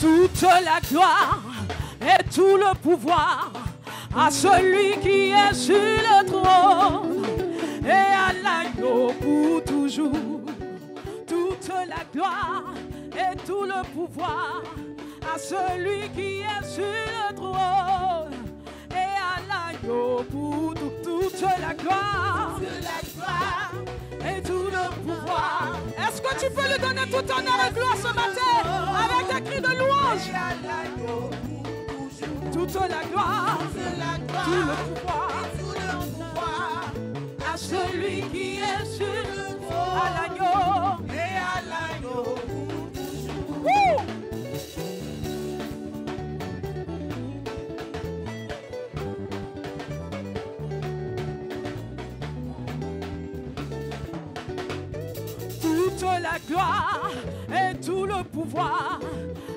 toute la gloire et tout le pouvoir à celui qui est sur le trône et à l'agneau pour toujours. Toute la gloire et tout le pouvoir à celui qui est sur le trône et à l'agneau pour toute la gloire et tout le pouvoir. Est-ce que tu peux lui donner tout honneur et gloire ce matin avec des cris de louange? Toute la gloire, tout le pouvoir à celui qui est sur à l'agneau et à l'agneau. Toute la gloire et tout le pouvoir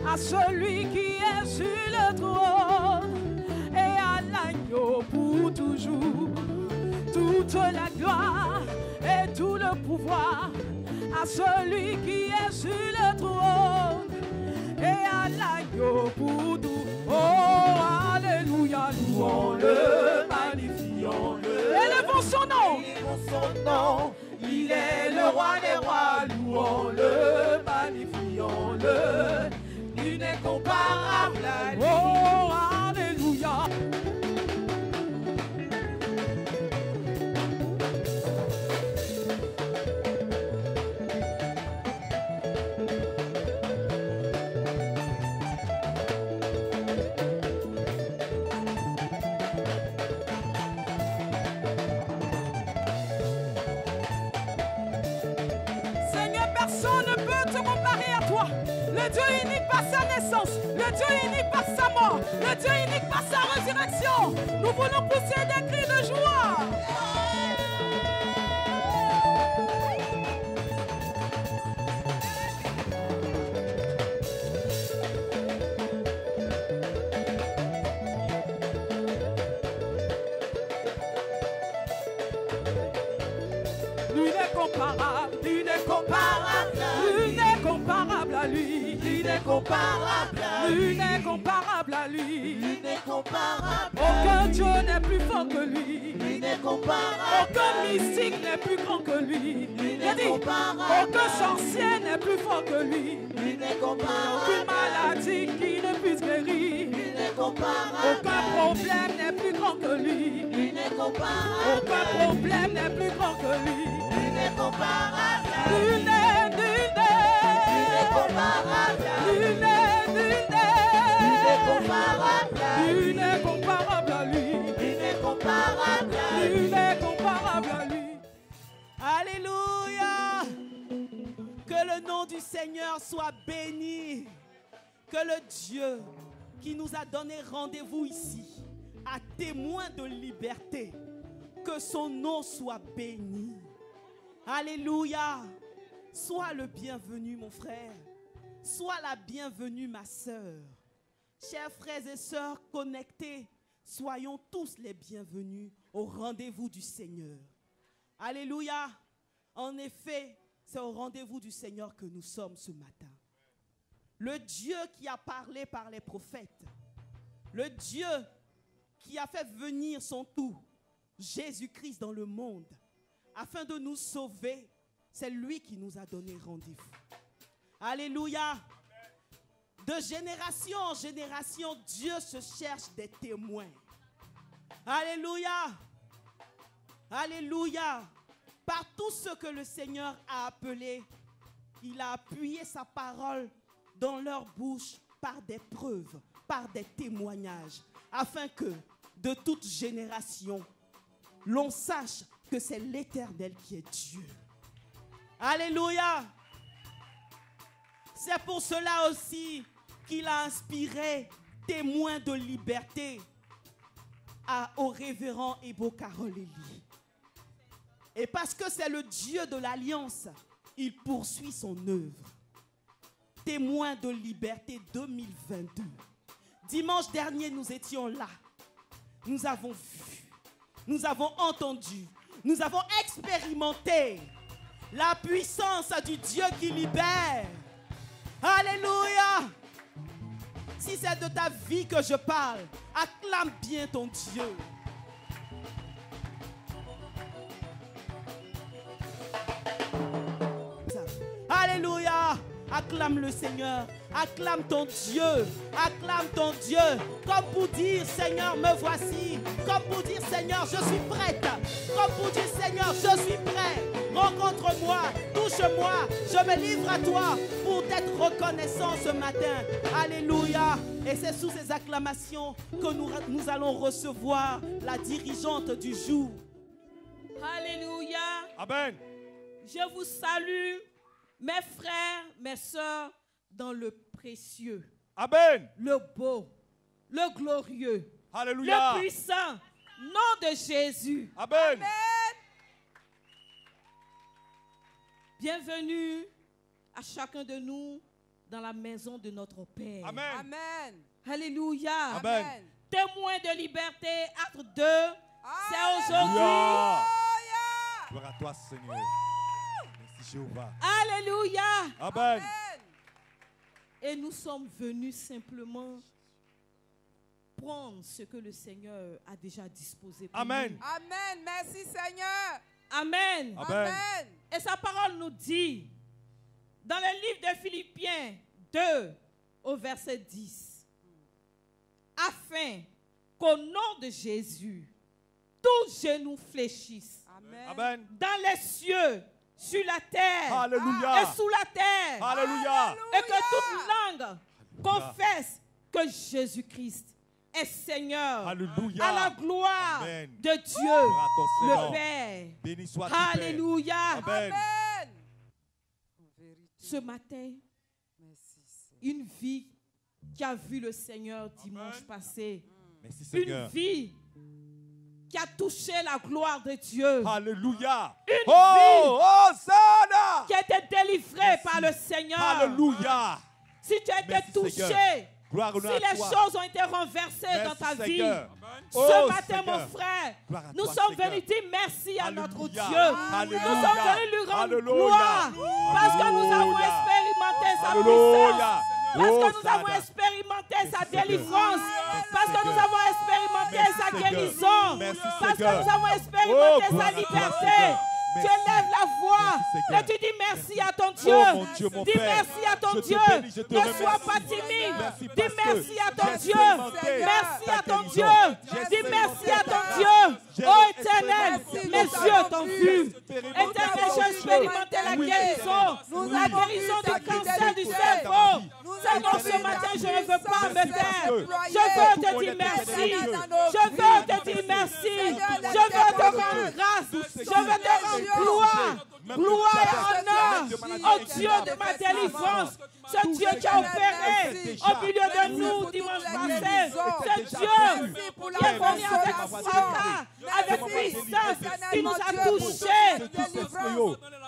à celui qui est sur le trône et à l'agneau pour toujours. Toute la gloire et tout le pouvoir à celui qui est sur le trône et à l'agneau pour tout. Oh, alléluia, louons-le, magnifions-le. Élevons son nom. Élevons son nom. Il est le roi des rois, louons-le, magnifions-le. Il n'est comparable à lui. Oh, alléluia. Personne ne peut te comparer à toi. Le Dieu unique par sa naissance, le Dieu unique par sa mort, le Dieu unique par sa résurrection. Nous voulons pousser des cris de joie. Lui n'est comparable, lui n'est comparable, lui n'est comparable à lui, lui n'est comparable, lui n'est comparable à lui, lui n'est comparable. Aucun Dieu n'est plus fort que lui, lui n'est comparable. Aucun mystique n'est plus grand que lui, lui n'est comparable. Aucun sorcier n'est plus fort que lui, lui n'est comparable. Aucune maladie qui ne puisse guérir, lui n'est comparable. Aucun problème n'est plus grand que lui, lui n'est comparable. Aucun problème n'est plus grand que lui. Comparable, nul n'est, nul n'est comparable, nul n'est comparable à lui, nul n'est comparable, nul n'est comparable à lui. Alléluia. Que le nom du Seigneur soit béni. Que le Dieu qui nous a donné rendez-vous ici, à témoin de liberté, que son nom soit béni. Alléluia. Sois le bienvenu, mon frère. Sois la bienvenue, ma sœur. Chers frères et sœurs connectés, soyons tous les bienvenus au rendez-vous du Seigneur. Alléluia. En effet, c'est au rendez-vous du Seigneur que nous sommes ce matin. Le Dieu qui a parlé par les prophètes, le Dieu qui a fait venir son tout, Jésus-Christ dans le monde, afin de nous sauver, c'est lui qui nous a donné rendez-vous. Alléluia. De génération en génération, Dieu se cherche des témoins. Alléluia. Alléluia. Par tout ce que le Seigneur a appelé, il a appuyé sa parole dans leur bouche par des preuves, par des témoignages, afin que de toute génération, l'on sache que c'est l'Éternel qui est Dieu. Alléluia. C'est pour cela aussi qu'il a inspiré témoins de liberté au révérend Ebo Karoleli. Et parce que c'est le Dieu de l'Alliance, il poursuit son œuvre. Témoins de liberté 2022. Dimanche dernier, nous étions là. Nous avons vu, nous avons entendu, nous avons expérimenté la puissance du Dieu qui libère. Alléluia. si c'est de ta vie que je parle, acclame bien ton Dieu. Alléluia. Acclame le Seigneur. Acclame ton Dieu. Acclame ton Dieu. Comme pour dire, Seigneur, me voici. Comme pour dire, Seigneur, je suis prête. Comme pour dire, Seigneur, je suis prêt. Rencontre-moi, touche-moi. Je me livre à toi pour t'être reconnaissant ce matin. Alléluia. Et c'est sous ces acclamations que nous allons recevoir la dirigeante du jour. Alléluia. Amen. Je vous salue, mes frères, mes sœurs, dans le précieux, Amen. le beau, le glorieux, Alléluia. le puissant nom de Jésus. Amen. Bienvenue à chacun de nous dans la maison de notre Père. Amen. Amen. Alléluia. Amen. Témoin de liberté, acte 2, c'est aujourd'hui. Alléluia. Gloire à toi, Seigneur. Merci, Jéhovah. Alléluia. Amen. Et nous sommes venus simplement prendre ce que le Seigneur a déjà disposé pour Amen. nous. Amen. Merci Seigneur. Amen. Amen. Amen. Et sa parole nous dit, dans le livre de Philippiens 2, au verset 10, afin qu'au nom de Jésus, tout genou fléchisse, Amen. Amen. dans les cieux, sur la terre Alléluia. et sous la terre, Alléluia. et que toute langue confesse que Jésus-Christ est Seigneur, Alléluia. à la gloire Amen. de Dieu, Gloire à ton le Seigneur. Père. Béni soit ton Père. Alléluia. Amen. Amen. En vérité. Ce matin, Merci Seigneur. une vie qui a vu le Seigneur dimanche passé, Merci, une Seigneur. vie qui a touché la gloire de Dieu, Alléluia. Une Oh, Hosanna. qui a été délivrée par le Seigneur. Alléluia. Si tu as été Merci, touché, Seigneur. Gloire si à les toi. choses ont été renversées Merci, dans ta Seigneur. vie, Oh, ce matin, Seigneur. mon frère, Gloire à nous toi, sommes Seigneur. venus dire merci à notre Alléluia. Dieu. Alléluia. Nous sommes venus lui rendre Alléluia. gloire parce que nous avons Alléluia. expérimenté sa Alléluia. puissance, parce que nous avons Hosanna. expérimenté sa Merci, Seigneur. délivrance, parce que nous Seigneur. avons expérimenté Merci, sa Seigneur. guérison, Merci, parce que Seigneur. nous avons Oh, expérimenté gloire sa à toi, liberté. Seigneur. Tu Merci. élèves la voix Merci, et Seigneur. tu dis merci à ton Oh, Dieu. mon Dieu, mon Dis Père. merci à ton Je te Dieu. bénis, je te Ne remercie. sois pas timide. Merci Dis parce que merci à ton j'ai Dieu. expérimenté Merci ta à ton guérison. Dieu. J'ai Dis merci à ton expérimenté Dieu. J'ai Oh éternel, expérimenté mes ta yeux t'ont vu. expérimenté Éternel, ta j'ai expérimenté la Oui, guérison. nous La avons guérison vu ta du cancer du guérison. cerveau. Nous Seigneur, avons ce vu matin, ta je ne veux pas me puissance. taire. Parce Je que veux tout te mon dire éternel merci. Dieu. Je veux te dire merci. Je veux te rendre grâce. Je veux te rendre gloire. Gloire et honneur au Dieu de ma délivrance. Ce Dieu qui a opéré au milieu de nous dimanche passé. Ce Dieu qui est venu avec fracas, avec puissance, qui nous a touchés.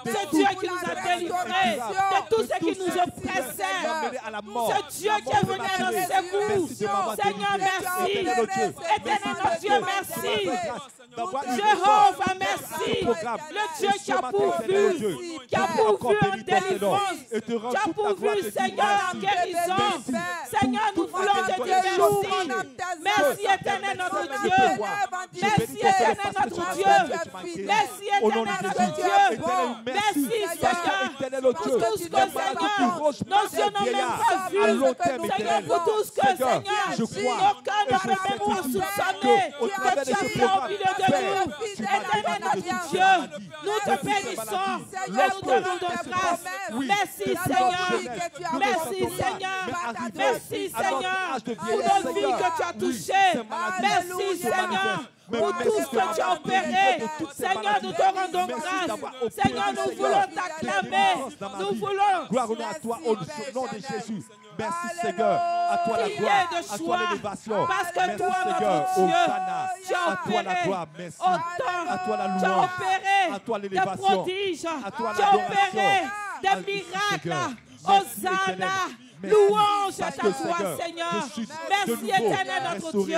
Ce Dieu qui nous a délivrés de tout ce qui nous oppressait. Ce Dieu qui est venu à notre secours. Seigneur, merci. Éternel notre Dieu, merci. Jéhovah, merci. Le Dieu qui a pourvu en délivrance, qui a pourvu, Seigneur, en guérison. Seigneur, nous voulons te dire merci. Merci, éternel notre Dieu. Merci, éternel notre Dieu. Merci, éternel notre Dieu. Merci, Seigneur, pour tout ce que, Seigneur, nos yeux n'ont même pas vu. Seigneur, pour tout ce que, Seigneur, nos cœurs ne peuvent même pas soupçonner que tu as fait au milieu de nous. Éternel notre Dieu, nous te bénissons et nous te rendons grâce. Merci, Seigneur. Merci, Seigneur. Merci, Seigneur, pour nos vies que tu as touchées. Merci, Seigneur, pour tout ce que tu as opéré. Seigneur, nous te rendons grâce. Seigneur, nous voulons t'acclamer. Nous voulons. Gloire à toi au nom de Jésus. Merci Seigneur. À toi la gloire. À toi l'élévation. Parce que Merci toi, Seigneur. notre Dieu, Hosanna. tu as À toi la opéré gloire. Merci. autant. À toi la Tu as louange. opéré À toi des l'élévation. prodiges. À toi Tu as opéré l'adoration. des miracles. Seigneur. Merci, Hosanna. éternel. Louange à Parce ta que, voix, Seigneur, Seigneur. je suis de Merci, nouveau éternel notre restauré, Dieu.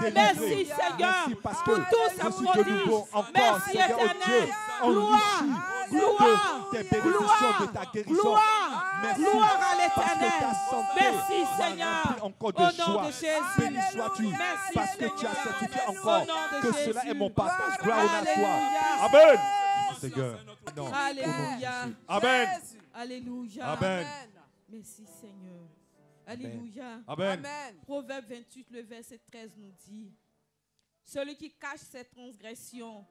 délivré. Merci, Seigneur, Merci parce que pour tous je ces suis de nouveau prodiges. encore, Merci, Seigneur, oh éternel. Dieu, Gloire. enrichi gloire, de tes bénédictions, de ta guérison. gloire, Merci. gloire à Parce que l'Éternel. ta santé Merci m'a Seigneur. rempli encore de Au nom joie. de Jésus. Béni sois-tu. Merci, Parce que tu as Seigneur. certifié Au encore nom de que Jésus. cela est mon partage. Gloire à toi. Alléluia. Amen. Seigneur. Non. Alléluia. Amen. Alléluia. Amen. Merci Seigneur. Alléluia. Amen. Proverbe 28, le verset 13 nous dit: celui qui cache ses transgressions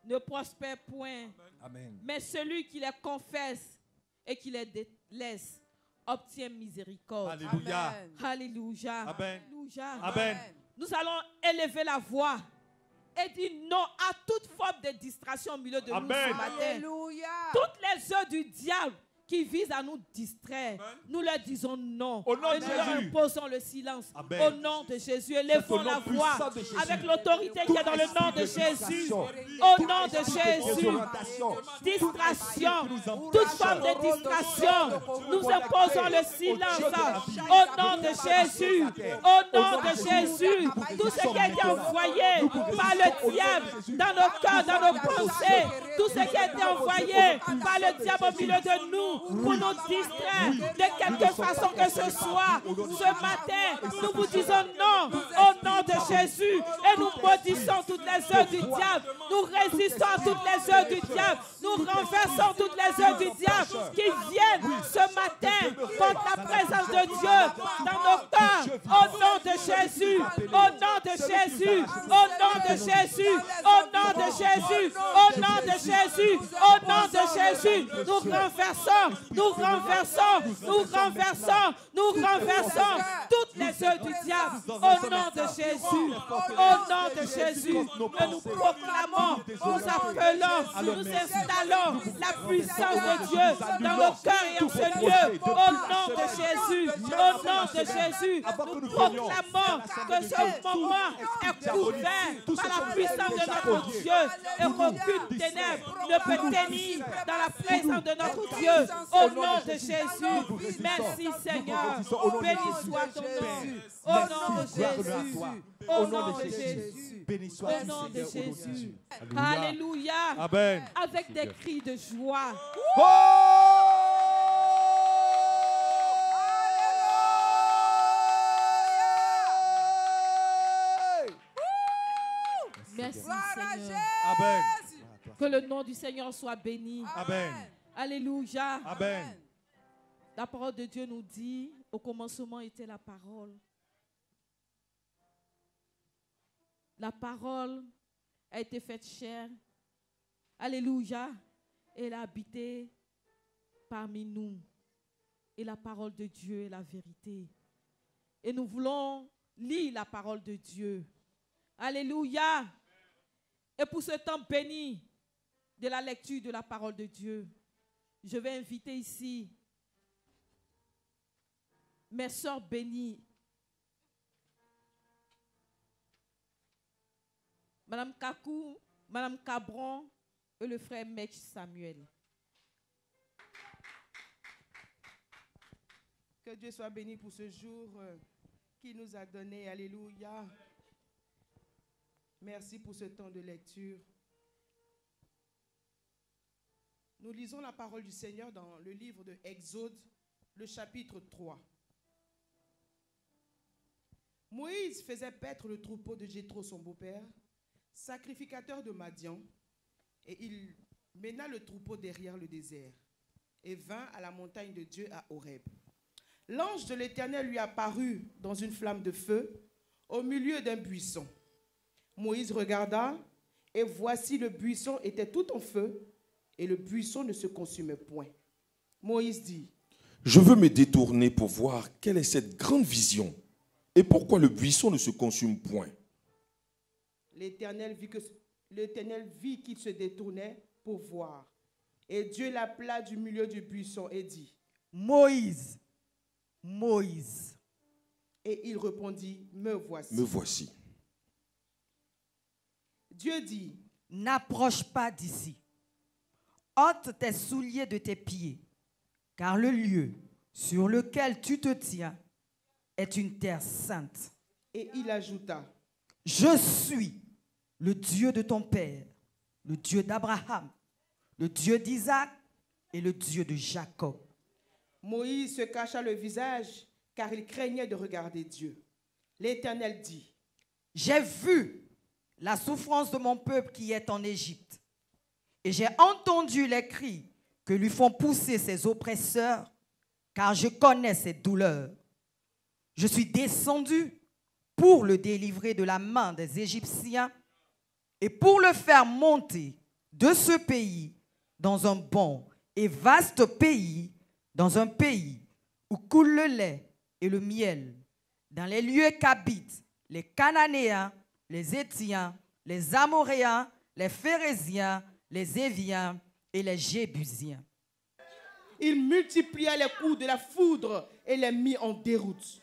ne prospère point, Amen. mais celui qui les confesse et qui les délaisse obtient miséricorde. Alléluia. Alléluia. Amen. Alléluia. Amen. Nous allons élever la voix et dire non à toute forme de distraction au milieu de nous Amen. ce matin. Alléluia. Toutes les œuvres du diable qui visent à nous distraire, nous leur disons non. Au nom et de nous leur Jésus. imposons le silence. Amen. Au nom de Jésus, élevons au nom la voix puissant de Jésus. avec l'autorité qui est dans le nom de Toute Jésus. distraction, Au nom de Jésus. désorientation, Distraction, qui nous empêche toute forme de distraction, nous imposons le silence. Au nom de Jésus. Au nom de Jésus. Tout ce qui a été envoyé par le diable dans nos cœurs, dans nos pensées, tout ce qui a été envoyé par le diable au milieu de nous pour nous distraire de quelque façon que ce soit. Ce matin, nous vous disons non au nom de Jésus et nous maudissons toutes les œuvres du diable. Nous résistons à toutes les œuvres du diable. Nous renversons toutes les œuvres du diable qui viennent ce matin contre la présence de Dieu dans nos cœurs. Au nom de Jésus, au nom de Jésus, au nom de Jésus, au nom de Jésus, au nom de Jésus, au nom de Jésus, nous renversons, nous renversons, nous renversons, nous renversons toutes les œuvres du diable. Au nom de Jésus, au nom de Jésus, et nous proclamons, nous appelons, nous installons la puissance de Dieu dans nos cœurs et en ce lieu. Au nom de Jésus, au nom de Jésus, nous proclamons que ce moment est couvert par la puissance de notre Dieu et qu'aucune ténèbre ne peut tenir dans la présence de notre Dieu. Au nom de Jésus, merci Seigneur. Béni soit ton nom. Au nom de Jésus. Au nom de Jésus. Béni soit Au nom de Jésus. Alléluia. Amen. Avec des cris de joie. Merci Seigneur. Amen. Que le nom du Seigneur soit béni. Amen. Alléluia. Amen. La parole de Dieu nous dit, au commencement était la parole. La parole a été faite chair. Alléluia. Elle a habité parmi nous. Et la parole de Dieu est la vérité. Et nous voulons lire la parole de Dieu. Alléluia. Et pour ce temps béni de la lecture de la parole de Dieu, je vais inviter ici mes sœurs bénies, Madame Kakou, Madame Cabron et le frère Mech Samuel. Que Dieu soit béni pour ce jour qu'il nous a donné. Alléluia. Merci pour ce temps de lecture. Nous lisons la parole du Seigneur dans le livre de Exode, le chapitre 3. Moïse faisait paître le troupeau de Jéthro, son beau-père, sacrificateur de Madian, et il mena le troupeau derrière le désert et vint à la montagne de Dieu à Horeb. L'ange de l'Éternel lui apparut dans une flamme de feu au milieu d'un buisson. Moïse regarda, et voici le buisson était tout en feu, et le buisson ne se consumait point. Moïse dit: Je veux me détourner pour voir quelle est cette grande vision et pourquoi le buisson ne se consume point. L'Éternel vit qu'il se détournait pour voir. Et Dieu l'appela du milieu du buisson et dit: Moïse, Moïse. Et il répondit: Me voici. Me voici. Dieu dit: N'approche pas d'ici. Ôte tes souliers de tes pieds, car le lieu sur lequel tu te tiens est une terre sainte. Et il ajouta: Je suis le Dieu de ton père, le Dieu d'Abraham, le Dieu d'Isaac et le Dieu de Jacob. Moïse se cacha le visage car il craignait de regarder Dieu. L'Éternel dit, j'ai vu la souffrance de mon peuple qui est en Égypte, et j'ai entendu les cris que lui font pousser ses oppresseurs, car je connais ses douleurs. Je suis descendu pour le délivrer de la main des Égyptiens et pour le faire monter de ce pays dans un bon et vaste pays, dans un pays où coule le lait et le miel, dans les lieux qu'habitent les Cananéens, les Hétiens, les Amoréens, les Phérésiens, les Éviens et les Jébusiens. Il multiplia les coups de la foudre et les mit en déroute.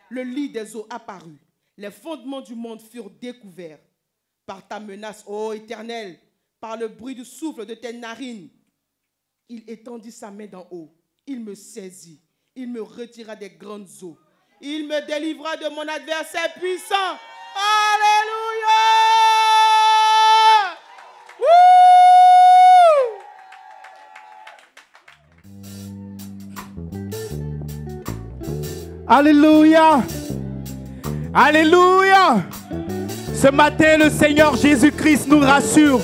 Le lit des eaux apparut. Les fondements du monde furent découverts. Par ta menace, ô Éternel, par le bruit du souffle de tes narines, il étendit sa main d'en haut. Il me saisit. Il me retira des grandes eaux. Il me délivra de mon adversaire puissant. Alléluia! Alléluia. Alléluia. Ce matin, le Seigneur Jésus-Christ nous rassure.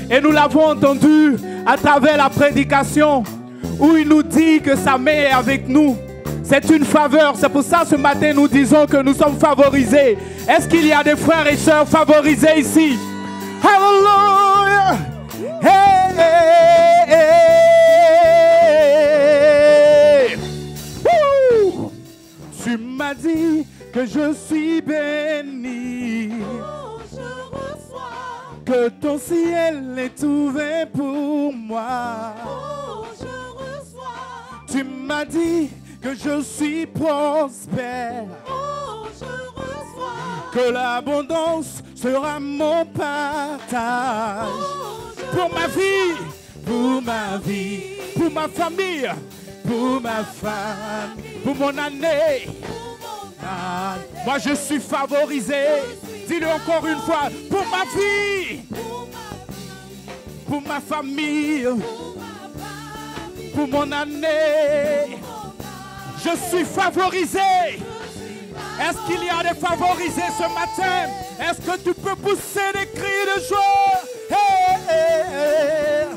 Et nous l'avons entendu à travers la prédication où il nous dit que sa main est avec nous. C'est une faveur. C'est pour ça ce matin nous disons que nous sommes favorisés. Est-ce qu'il y a des frères et sœurs favorisés ici? Alléluia. Hey, hey, hey. Woo. Tu m'as dit que je suis béni. Oh, je reçois. Que ton ciel est ouvert pour moi. Oh, je reçois. Tu m'as dit que je suis prospère. Oh, je reçois. Que l'abondance sera mon partage. Oh, Pour ma vie, pour ma vie, pour ma famille, pour ma femme, pour mon année. Moi je suis favorisé. Dis-le encore une fois. Pour ma vie, pour ma famille, pour mon année. Je suis favorisé. Est-ce qu'il y a des favorisés ce matin? Est-ce que tu peux pousser des cris de joie? Hey, hey, hey.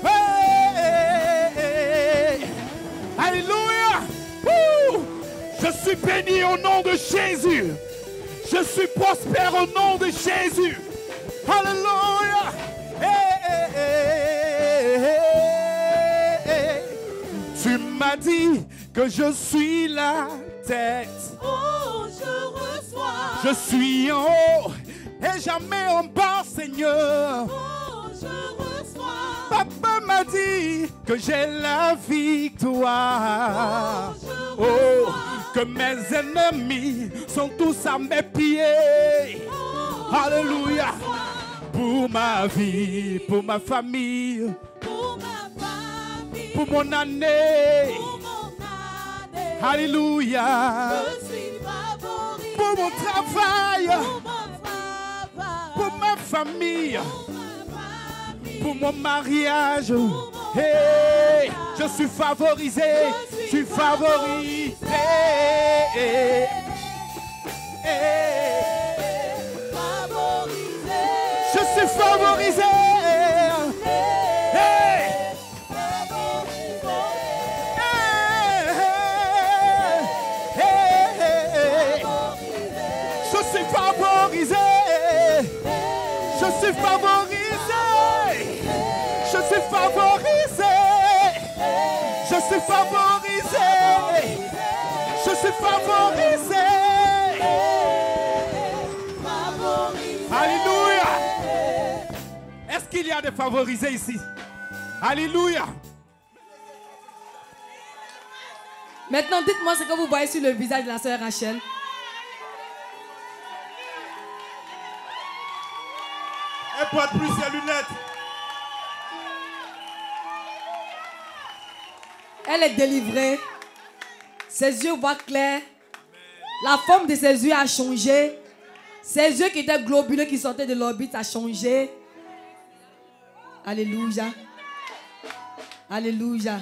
Hey, hey, hey. Alléluia. Je suis béni au nom de Jésus. Je suis prospère au nom de Jésus. Alléluia. Hey, hey, hey, hey. Tu m'as dit que je suis la tête. Oh, je reçois. Je suis en haut et jamais en bas, Seigneur. Oh, je reçois. Papa m'a dit que j'ai la victoire. Oh, Oh, que mes ennemis sont tous à mes pieds. Alléluia. Pour ma vie, pour ma famille, pour ma famille, pour mon année. pour mon année. Alléluia. Je suis favorisé. Pour mon travail, Pour mon travail. pour ma famille, Pour ma famille. pour mon mariage. Hey, je suis favorisé. Je suis favorisé. Hey, hey. Favorisé. Je suis favorisé. Hey. Je suis favorisé. Je suis favorisé. Je suis favorisé. Je suis favorisé. Je suis favorisé. Alléluia. Est-ce qu'il y a des favorisés ici? Alléluia. Maintenant, dites-moi ce que vous voyez sur le visage de la sœur Rachel. Elle porte plus ses lunettes. Elle est délivrée. Ses yeux voient clair. La forme de ses yeux a changé. Ses yeux qui étaient globuleux, qui sortaient de l'orbite, a changé. Alléluia. Alléluia.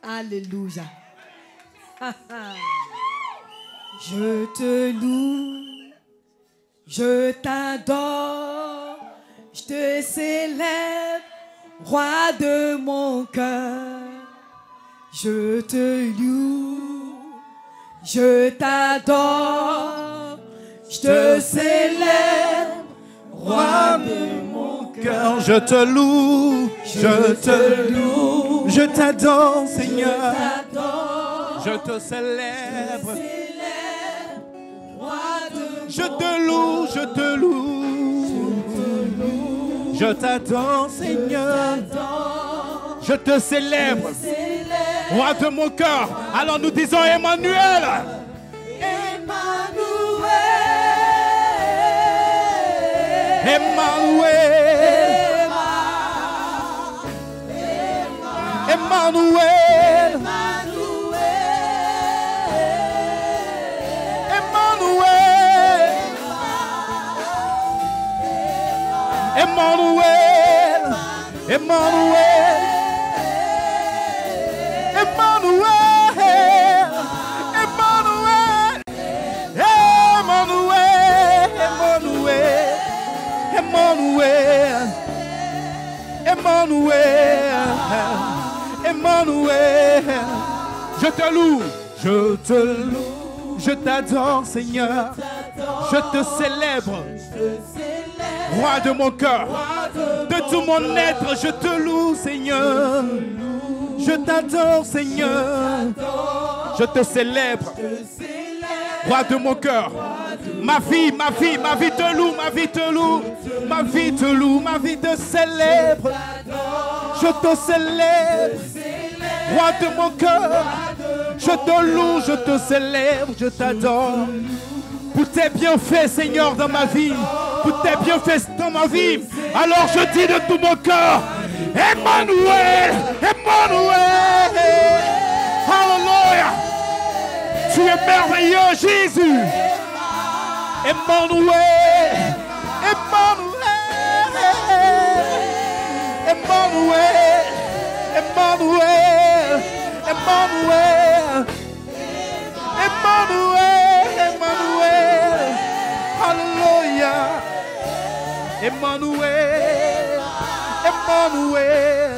Alléluia. Je te loue, je t'adore, je te célèbre, roi de mon cœur. Je te loue, je t'adore, je te célèbre, roi de mon cœur. Je te loue, je te loue, je t'adore, Seigneur. Je te célèbre, je te loue, je te loue, je t'adore, Seigneur. Je te célèbre, roi de mon cœur. Alors nous disons Emmanuel. Emmanuel, Emmanuel, Emmanuel, Emmanuel, Emmanuel, Emmanuel, Emmanuel, Emmanuel, Emmanuel. Je te loue, je t'adore, Seigneur. Je te célèbre, roi de mon cœur, de tout mon être. Je te loue, Seigneur. Je t'adore, Seigneur. Je te célèbre, roi de mon cœur. Ma vie te loue, ma vie te loue, ma vie te loue, ma vie te célèbre. Je te célèbre, roi de mon cœur. Je te loue, je te célèbre, je t'adore. Pour tes bienfaits, Seigneur, dans ma vie. Pour tes bienfaits dans ma vie. Alors je dis de tout mon cœur, Emmanuel, Emmanuel. Alléluia. Tu es merveilleux, Jésus. Emmanuel, Emmanuel, Emmanuel, Emmanuel, Emmanuel, Emmanuel, Emmanuel, Alléluia, Emmanuel, Emmanuel,